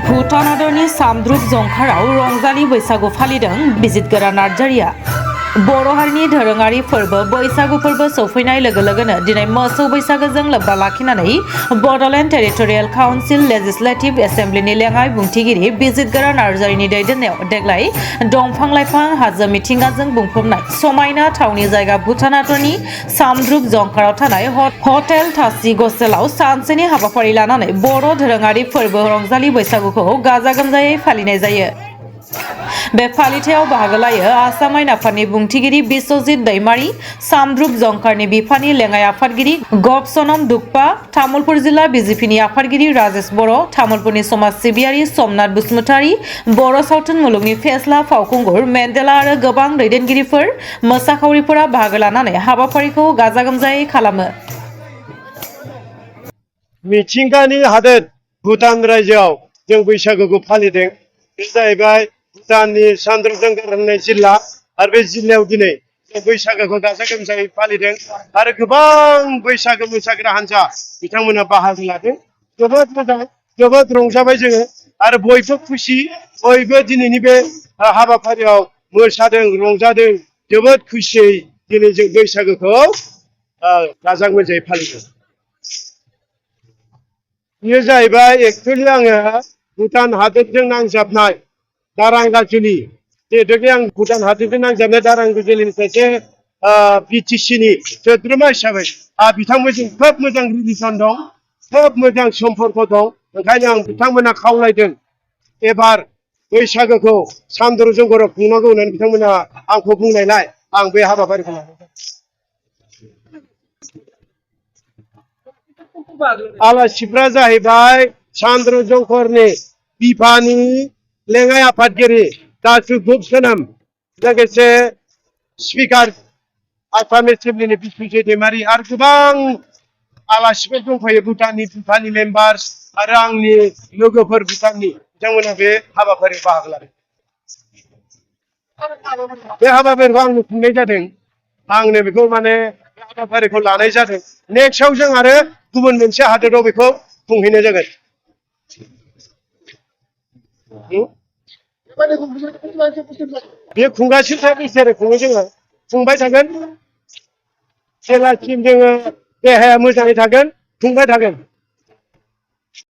भुटान हादरनि सामद्रुप जंखाराव रंजालि बैसागु फालिदों बिजितगोरा नार्जारिया। बर' हारिनि दोरोङारि फोरबो बैसागु फोरबो सौफैनाय लोगो लोगोनो दिनै मोसौ बैसागोजों लोब्बा लाखिनानै बड'लेण्ड टेरिटरियेल काउन्सिल लेजिस्लेटिभ एसेम्ब्लिनि लेङाइ बुंथिगिरि बिजितगोरा नार्जारिनि दैदेननायाव देग्लाय दंफां लाइफां हाजो मिथिंगाजों बुंफबनाय समायना थावनि जायगा भुटान हादरनि सामद्रुप जंखाराव थानाय हटेल तासि गसेलाव सानसेनि हाबाफारि लानानै बर' दोरोङारि फोरबो रंजालि बैसागुखौ गाजा गोमजायै फालिनाय जायो। बे फालिथायाव बाहागो लायो आसाम आयेन आफादनि बुंथिगिरि बिश्वजित दैमारी, सामद्रुप जंखारनि बिफानि लेङाइ आफादगिरि गबसनम दुगपा, तामुलपुर जिल्ला बिजेपिनि आफादगिरि राजेश बर', तामुलपुरनि समाज सिबियारि समनाथ बसुमतारी, बर' सावथुन मुलुगनि फेस्ला फावखुंगुर मेन्डेला आरो गोबां दैदेनगिरिफोर मोसाखावरिफोरा बाहागो लानानै हाबाफारिखौ गाजा गोमजायै खालामो। मिथिंगानि हादोर भुटान रायजोआव जों बैसागुखौ फालिदों। बे जाहैबाय भुटाननि सामद्रुप जंखार होननाय जिल्ला आरो बे जिल्लायाव दिनै जों बैसागुखौ गाजा गोमजायै फालिदों आरो गोबां बैसागु मोसाग्रा हान्जा बिथांमोना बाहागो लादों। जोबोद मोजां, जोबोद रंजाबाय जोङो आरो बयबो खुसि, बयबो दिनैनि बे हाबाफारियाव मोसादों, रंजादों, जोबोद खुसियै दिनै जों बैसागुखौ गाजा गोमजायै फालिदों। बेयो जाहैबाय एक्चुअलि आङो भुटान हादोरजों नांजाबनाय दारांगाजुलि, जिहेतुके आं भुटान हादोरजों नांजाबनाय दारांगाजुलिनि सासे बिटिसिनि सोद्रोमा हिसाबै बिथांमोनजों खोब मोजां रिलेसन दं, खोब मोजां सम्पर्क दं। ओंखायनो आं बिथांमोना खावलायदों एबार बैसागुखौ सामद्रुप जंखाराव खुंनांगौ होननानै बिथांमोना आंखौ बुंनायलाय आं बे हाबाफारिखौ लादों। आलासिफ्रा जाहैबाय सामद्रुप जंखारनि बिफानि लेङाइ आफादगिरि दासु गुबसोनम, लोगोसे स्पिकार आसाम एसेम्बलिनि बिश्वजित दैमारी आरो गोबां आलासिफोर दंफायो भुटाननि बिफानि मेम्बार्स आरो आंनि लोगोफोर भुटाननि, बिथांमोना बे हाबाफारियाव बाहागो लादों। बे हाबाफारिखौ आंनो खुंनाय जादों, आंनो बेखौ माने बे हाबाफारिखौ लानाय जादों। नेक्स्टआव जों आरो गुबुन मोनसे हादोराव बेखौ खुंहैनाय जागोन। बे खुंगासिनो थागोन, बोसोरै खुङो जोङो, खुंबाय थागोन जेब्लासिम जोङो देहाया मोजाङै थागोन, खुंबाय थागोन।